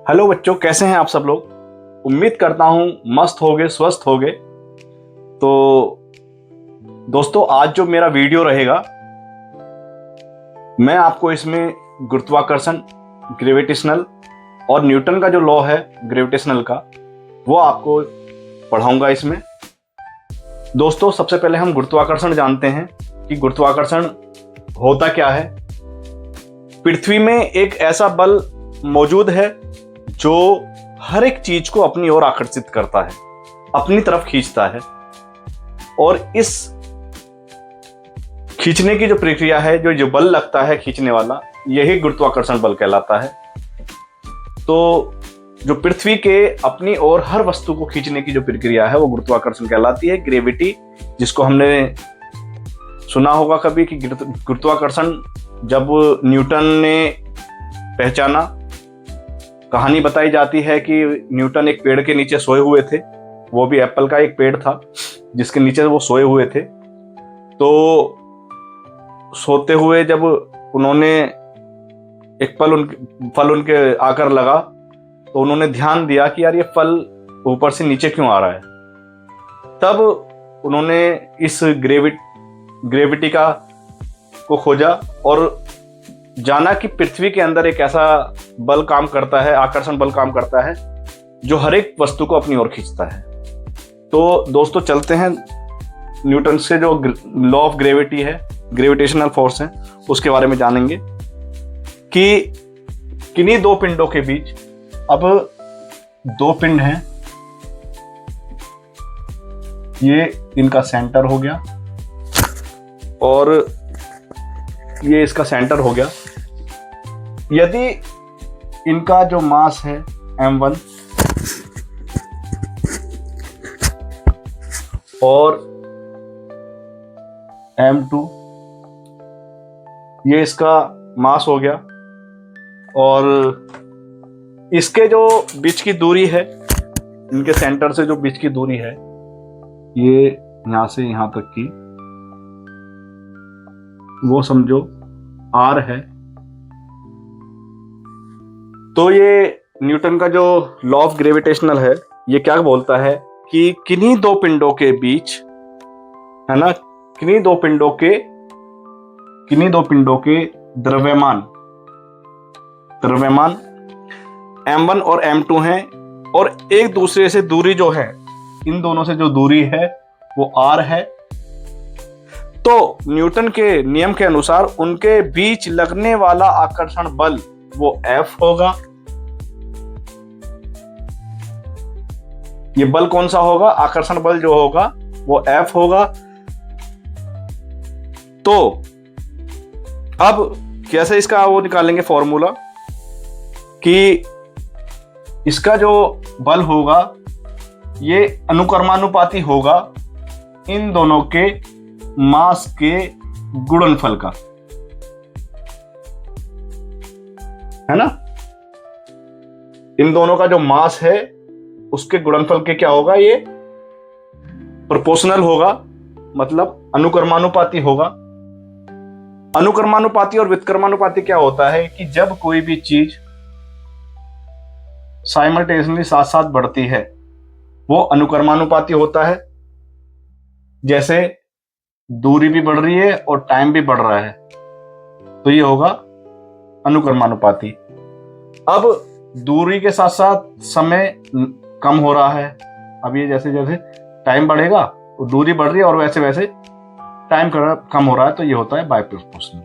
Hello बच्चों, कैसे हैं आप सब लोग। उम्मीद करता हूं मस्त होगे, स्वस्थ होगे। तो दोस्तों, आज जो मेरा वीडियो रहेगा, मैं आपको इसमें गुरुत्वाकर्षण, ग्रेविटेशनल और न्यूटन का जो लॉ है ग्रेविटेशनल का, वो आपको पढ़ाऊंगा इसमें। दोस्तों, सबसे पहले हम गुरुत्वाकर्षण जानते हैं कि गुरुत्वाकर्षण होता क्या है। पृथ्वी में एक ऐसा बल मौजूद है जो हर एक चीज को अपनी ओर आकर्षित करता है, अपनी तरफ खींचता है। और इस खींचने की जो प्रक्रिया है, जो बल लगता है खींचने वाला, यही गुरुत्वाकर्षण बल कहलाता है। तो जो पृथ्वी के अपनी ओर हर वस्तु को खींचने की जो प्रक्रिया है, वो गुरुत्वाकर्षण कहलाती है। ग्रेविटी, जिसको हमने सुना होगा कभी कि गुरुत्वाकर्षण जब न्यूटन ने पहचाना, कहानी बताई जाती है कि न्यूटन एक पेड़ के नीचे सोए हुए थे। वो भी एप्पल का एक पेड़ था जिसके नीचे वो सोए हुए थे। तो सोते हुए जब उन्होंने एक फल उनके आकर लगा, तो उन्होंने ध्यान दिया कि यार ये फल ऊपर से नीचे क्यों आ रहा है। तब उन्होंने इस ग्रेविटी को खोजा और जाना कि पृथ्वी के अंदर एक ऐसा बल काम करता है, आकर्षण बल काम करता है, जो हर एक वस्तु को अपनी ओर खींचता है। तो दोस्तों, चलते हैं न्यूटन से जो लॉ ऑफ ग्रेविटी है, ग्रेविटेशनल फोर्स है, उसके बारे में जानेंगे कि किन्हीं दो पिंडों के बीच, अब दो पिंड हैं, ये इनका सेंटर हो गया और ये इसका सेंटर हो गया। यदि इनका जो मास है m1 और m2, ये इसका मास हो गया, और इसके जो बीच की दूरी है, इनके सेंटर से जो बीच की दूरी है, ये यहां से यहां तक की, वो समझो r है। तो ये न्यूटन का जो लॉ ऑफ ग्रेविटेशनल है, ये क्या बोलता है कि किन्हीं दो पिंडों के बीच, है ना, किन्हीं दो पिंडों के द्रव्यमान m1 और m2 हैं, और एक दूसरे से दूरी जो है, इन दोनों से जो दूरी है वो r है। तो न्यूटन के नियम के अनुसार उनके बीच लगने वाला आकर्षण बल वो F होगा। ये बल कौन सा होगा? आकर्षण बल जो होगा वो F होगा। तो अब कैसे इसका वो निकालेंगे फॉर्मूला, कि इसका जो बल होगा ये अनुक्रमानुपाती होगा इन दोनों के मास के गुणनफल का, है ना। इन दोनों का जो मास है उसके गुणनफल के क्या होगा, ये प्रोपोर्शनल होगा, मतलब अनुक्रमानुपाती होगा। अनुक्रमानुपाती और व्युत्क्रमानुपाती क्या होता है कि जब कोई भी चीज साइमल्टेनियसली साथ साथ बढ़ती है, वो अनुक्रमानुपाती होता है। जैसे दूरी भी बढ़ रही है और टाइम भी बढ़ रहा है, तो ये होगा अनुक्रमानुपाती। अब दूरी के साथ साथ समय कम हो रहा है। अब ये जैसे जैसे टाइम बढ़ेगा, दूरी बढ़ रही है और वैसे वैसे टाइम कम हो रहा है, तो ये होता है बाइप्रोपोर्शनल।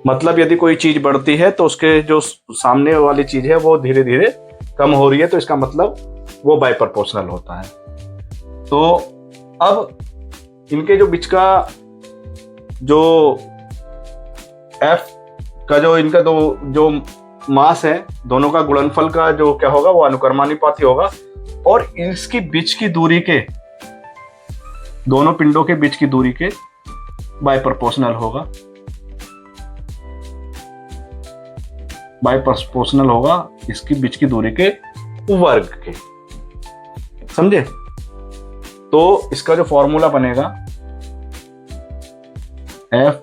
मतलब यदि कोई चीज बढ़ती है तो उसके जो सामने वाली चीज है वो धीरे धीरे कम हो रही है, तो इसका मतलब वो बाइप्रोपोर्शनल होता है। तो अब इनके जो बीच का जो F का जो इनका जो मास है, दोनों का गुणनफल का जो क्या होगा, वो अनुक्रमानुपाती होगा। और इसकी बीच की दूरी के, दोनों पिंडों के बीच की दूरी के बाइप्रोपोर्शनल होगा। बाइप्रोपोर्शनल होगा इसकी बीच की दूरी के वर्ग के, समझे। तो इसका जो फॉर्मूला बनेगा, F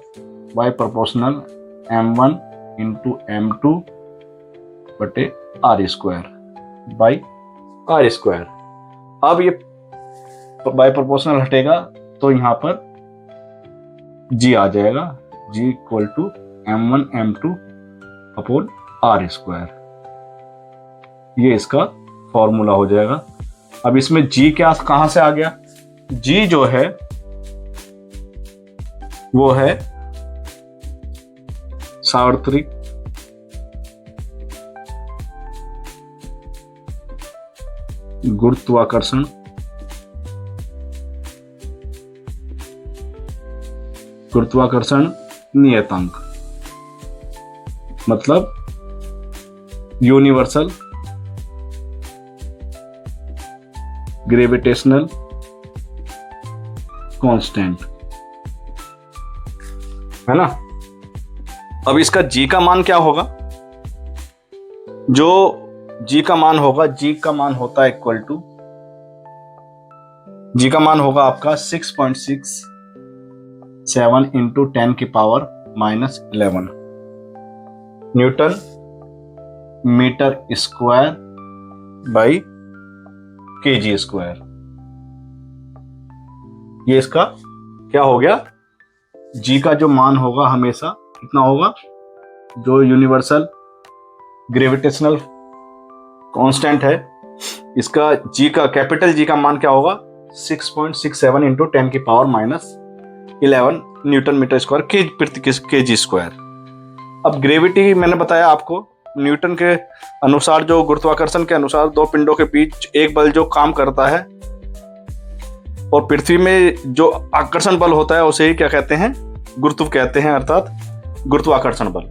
बाइप्रोपोर्शनल m1 into m2 बटे r square by r square. अब ये बाई प्रोपोर्शनल हटेगा तो यहां पर जी आ जाएगा, G equal to m1 m2 upon R square. ये इसका फॉर्मूला हो जाएगा। अब इसमें जी क्या कहां से आ गया, जी जो है वो है सार्वत्रिक गुरुत्वाकर्षण नियतांक, मतलब यूनिवर्सल ग्रेविटेशनल कांस्टेंट, है ना। अब इसका जी का मान क्या होगा, जो जी का मान होगा, जी का मान होता है इक्वल टू, जी का मान होगा आपका 6.67 इंटू 10 की power -11 newton meter square by kg square. ये इसका क्या हो गया, जी का जो मान होगा हमेशा कितना होगा, जो यूनिवर्सल ग्रेविटेशनल कांस्टेंट है, इसका जी का कैपिटल जी का मान क्या होगा 6.67 इंटू 10 की पावर -11 न्यूटन मीटर स्क्वायर के जी स्क्वायर। अब ग्रेविटी मैंने बताया आपको, न्यूटन के अनुसार, जो गुरुत्वाकर्षण के अनुसार दो पिंडों के बीच एक बल जो काम करता है, और पृथ्वी में जो आकर्षण बल होता है उसे ही क्या कहते हैं, गुरुत्व कहते हैं, अर्थात गुरुत्वाकर्षण बल।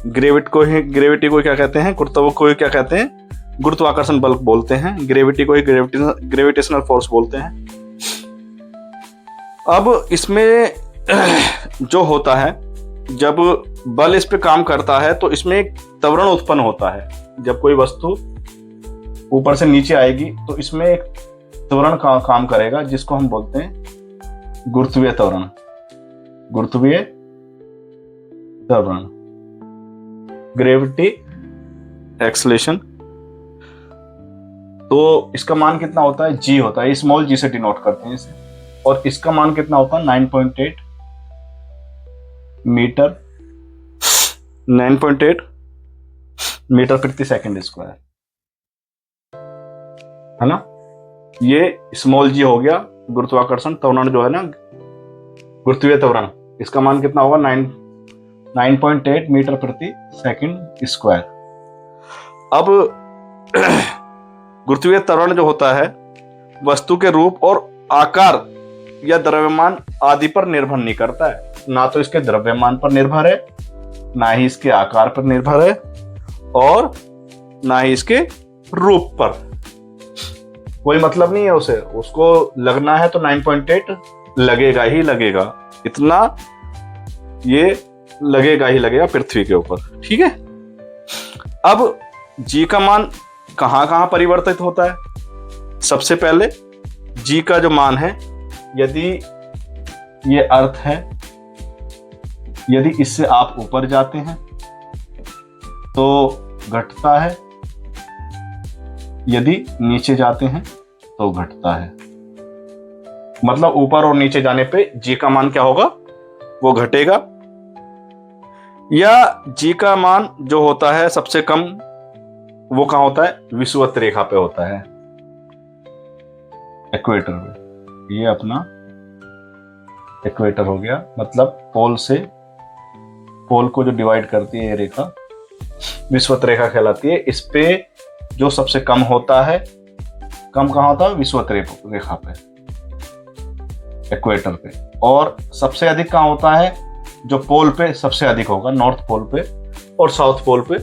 ग्रेविटी को क्या कहते हैं, गुरुत्व को क्या कहते हैं, गुरुत्वाकर्षण बल बोलते हैं। ग्रेविटी को ही ग्रेविटेशनल फोर्स बोलते हैं। अब इसमें जो होता है, जब बल इस पे काम करता है तो इसमें एक त्वरण उत्पन्न होता है। जब कोई वस्तु ऊपर से नीचे आएगी तो इसमें एक त्वरण का काम करेगा, जिसको हम बोलते हैं गुरुत्वीय त्वरण। गुरुत्वीय त्वरण, ग्रेविटी एक्सेलेरेशन। तो इसका मान कितना होता है, जी होता है, स्मॉल जी से डिनोट करते हैं इसे। और इसका मान कितना होता है 9.8 मीटर प्रति सेकंड स्क्वायर, है ना। ये स्मॉल जी हो गया गुरुत्वाकर्षण त्वरण जो है ना, गुरुत्वीय त्वरण। इसका मान कितना होगा 9.8 मीटर प्रति सेकंड स्क्वायर। अब गुरुत्वीय त्वरण जो होता है वस्तु के रूप और आकार या द्रव्यमान आदि पर निर्भर नहीं करता है। ना तो इसके द्रव्यमान पर निर्भर है, ना ही इसके आकार पर निर्भर है, और ना ही इसके रूप पर। कोई मतलब नहीं है उसे, उसको लगना है तो 9.8 लगेगा ही लगेगा, इतना ये लगेगा ही लगेगा पृथ्वी के ऊपर, ठीक है। अब जी का मान कहां कहां परिवर्तित होता है। सबसे पहले जी का जो मान है, यदि ये अर्थ है, यदि इससे आप ऊपर जाते हैं तो घटता है, यदि नीचे जाते हैं तो घटता है। मतलब ऊपर और नीचे जाने पे जी का मान क्या होगा, वो घटेगा। या जी का मान जो होता है सबसे कम, वो कहां होता है, विषुवत रेखा पे होता है, इक्वेटर पे। ये अपना इक्वेटर हो गया, मतलब पोल से पोल को जो डिवाइड करती है ये रेखा विषुवत रेखा कहलाती है। इस पे जो सबसे कम होता है, कम कहां होता है, विषुवत रेखा पे, इक्वेटर पे। और सबसे अधिक कहां होता है, जो पोल पे सबसे अधिक होगा, नॉर्थ पोल पे और साउथ पोल पे,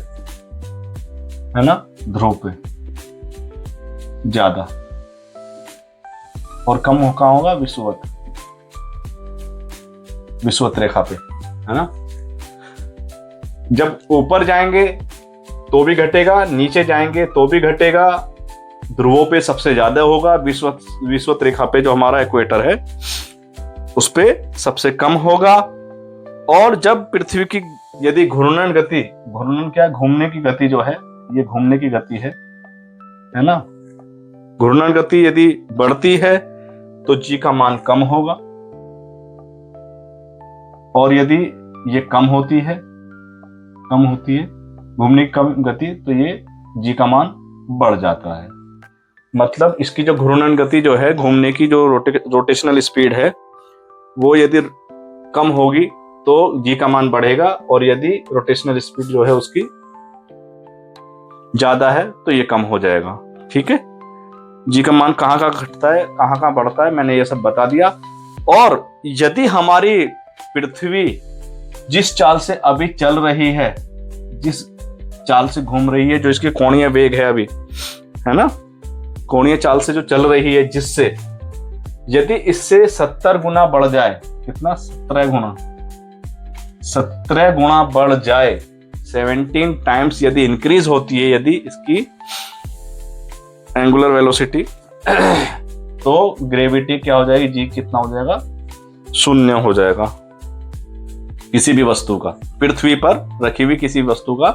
है ना, ध्रुव पे ज्यादा। और कम कहां होगा, विषुवत रेखा पे, है ना। जब ऊपर जाएंगे तो भी घटेगा, नीचे जाएंगे तो भी घटेगा। ध्रुवों पे सबसे ज्यादा होगा, विषुवत रेखा पे जो हमारा इक्वेटर है उस पे सबसे कम होगा। और जब पृथ्वी की यदि घूर्णन क्या, घूमने की गति जो है, ये घूमने की गति है ना। घूर्णन गति यदि बढ़ती है तो जी का मान कम होगा, और यदि ये कम होती है घूमने की कम गति, तो ये जी का मान बढ़ जाता है। मतलब इसकी जो घूर्णन गति जो है, घूमने की जो रोटेशनल स्पीड है, वो यदि कम होगी तो जी का मान बढ़ेगा, और यदि रोटेशनल स्पीड जो है उसकी ज्यादा है तो ये कम हो जाएगा। ठीक है, जी का मान कहाँ घटता है, कहाँ बढ़ता है, मैंने ये सब बता दिया। और यदि हमारी पृथ्वी जिस चाल से अभी चल रही है, जिस चाल से घूम रही है, जो इसके कोणीय वेग है अभी, है ना, कोणीय चाल से जो चल रही है, जिससे यदि इससे 70 गुना बढ़ जाए, कितना, 17 गुना बढ़ जाए, 17 टाइम्स यदि इंक्रीज होती है यदि इसकी एंगुलर वेलोसिटी, तो ग्रेविटी क्या हो जाएगी, जी कितना हो जाएगा, 0 हो जाएगा। किसी भी वस्तु का, पृथ्वी पर रखी हुई किसी वस्तु का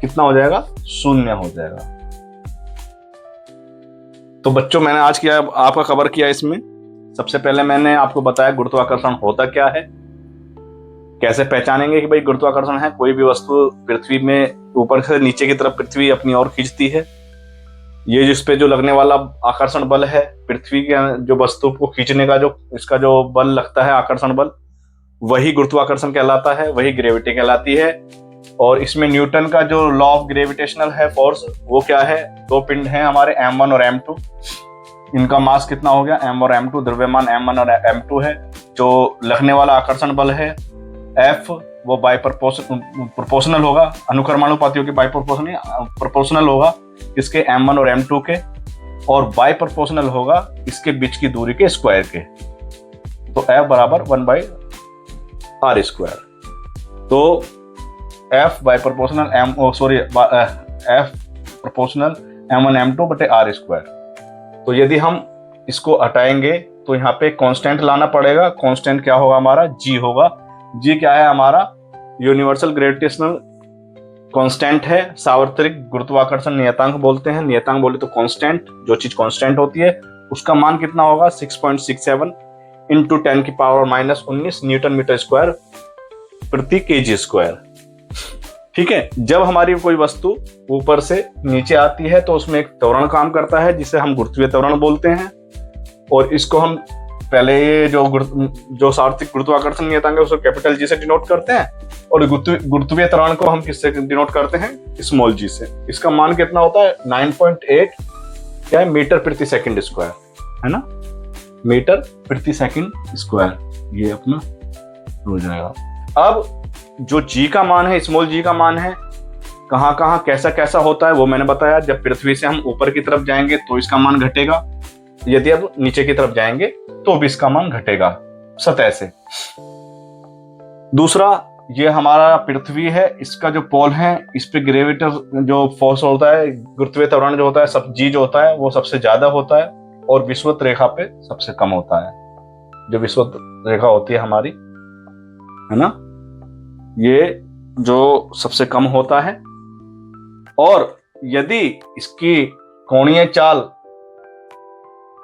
कितना हो जाएगा, 0 हो जाएगा। तो बच्चों, मैंने आज किया, आपका कवर किया इसमें। सबसे पहले मैंने आपको बताया गुरुत्वाकर्षण होता क्या है, कैसे पहचानेंगे कि भाई गुरुत्वाकर्षण है। कोई भी वस्तु पृथ्वी में ऊपर से नीचे की तरफ पृथ्वी अपनी ओर खींचती है। ये जिस पे जो लगने वाला आकर्षण बल है, पृथ्वी के जो वस्तु को खींचने का जो इसका जो बल लगता है, आकर्षण बल, वही गुरुत्वाकर्षण कहलाता है, वही ग्रेविटी कहलाती है। और इसमें न्यूटन का जो लॉ ऑफ ग्रेविटेशनल है फोर्स, वो क्या है, 2 पिंड हैं हमारे, M1 और M2। इनका मास कितना हो गया, M और M2, द्रव्यमान M1 और M2 है। जो लगने वाला आकर्षण बल है F, वो बाई प्रोपोर्शनल होगा, अनुक्रमानुपातियों के बाई प्रोपोर्शनल होगा इसके M1 और M2 के, और बाई प्रोपोर्शनल होगा इसके बीच की दूरी के स्क्वायर के। तो F बराबर 1/r²। तो F by proportional F proportional M1 M2 बटे r²। तो यदि हम इसको हटाएंगे तो यहाँ पे कांस्टेंट लाना पड़ेगा। कांस्टेंट क्या होगा हमारा, G होगा। G क्या है हमारा, यूनिवर्सल ग्रेविटेशनल कांस्टेंट है, सार्वत्रिक गुरुत्वाकर्षण नियतांक बोलते हैं। नियतांक बोले तो कांस्टेंट, जो चीज कांस्टेंट होती है उसका मान कितना होगा, 6.67 इंटू 10⁻⁻19 न्यूटन मीटर स्क्वायर प्रति kg²। ठीक है, जब हमारी कोई वस्तु ऊपर से नीचे आती है तो उसमें एक त्वरण काम करता है जिसे हम गुरुत्वीय त्वरण बोलते हैं। और इसको हम पहले ये जो सार्वत्रिक गुरुत्वाकर्षण नियतांक है उसको कैपिटल G से डिनोट करते हैं, और गुरुत्वीय त्वरण को हम किससे डिनोट करते हैं, स्मॉल g से। इसका मान कितना होता है, 9.8 क्या है, मीटर प्रति सेकंड स्क्वायर, है ना, मीटर प्रति सेकंड स्क्वायर, ये अपना हो जाएगा। अब जो g का मान है, स्मॉल g का मान है, कहाँ कैसा होता है वो मैंने बताया। जब पृथ्वी से हम ऊपर की तरफ जाएंगे तो इसका मान घटेगा, यदि अब नीचे की तरफ जाएंगे तो भी इसका मान घटेगा सतह से। दूसरा, ये हमारा पृथ्वी है, इसका जो पोल है इस पे ग्रेविटर जो फोर्स होता है, गुरुत्वीय त्वरण जो होता है, सब जी जो होता है वो सबसे ज्यादा होता है, और विषुवत रेखा पे सबसे कम होता है। जो विषुवत रेखा होती है हमारी, है ना, ये जो सबसे कम होता है। और यदि इसकी कोणीय चाल,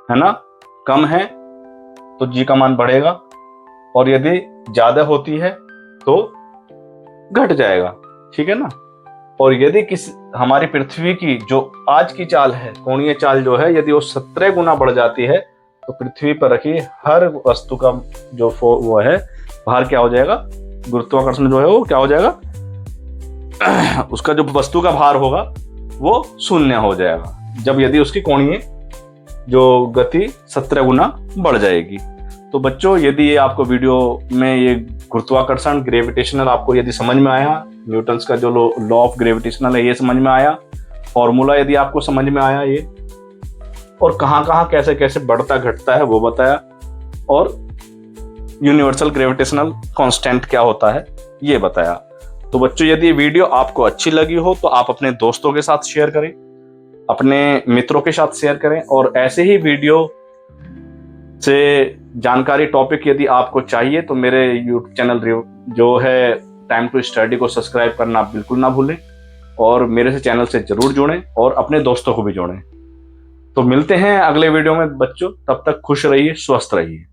है ना, कम है तो जी का मान बढ़ेगा, और यदि ज्यादा होती है तो घट जाएगा। ठीक है ना। और यदि हमारी पृथ्वी की जो आज की चाल है, कोणीय चाल जो है, यदि वो 17 गुना बढ़ जाती है तो पृथ्वी पर रखी हर वस्तु का जो वो है भार क्या हो जाएगा, गुरुत्वाकर्षण जो है वो क्या हो जाएगा, उसका जो वस्तु का भार होगा वो 0 हो जाएगा, जब यदि उसकी कोणीय जो गति 17 गुना बढ़ जाएगी। तो बच्चों, यदि ये आपको वीडियो में ये गुरुत्वाकर्षण ग्रेविटेशनल आपको यदि समझ में आया, न्यूटन्स का जो लॉ ऑफ ग्रेविटेशनल है ये समझ में आया, फॉर्मूला यदि आपको समझ में आया ये, और कहाँ कैसे कैसे बढ़ता घटता है वो बताया, और यूनिवर्सल ग्रेविटेशनल कांस्टेंट क्या होता है ये बताया। तो बच्चों, यदि ये वीडियो आपको अच्छी लगी हो तो आप अपने दोस्तों के साथ शेयर करें, अपने मित्रों के साथ शेयर करें, और ऐसे ही वीडियो से जानकारी टॉपिक यदि आपको चाहिए तो मेरे यूट्यूब चैनल जो है टाइम टू स्टडी को सब्सक्राइब करना बिल्कुल ना भूलें। और मेरे से चैनल से जरूर जुड़ें और अपने दोस्तों को भी जोड़ें। तो मिलते हैं अगले वीडियो में बच्चों, तब तक खुश रहिए, स्वस्थ रहिए।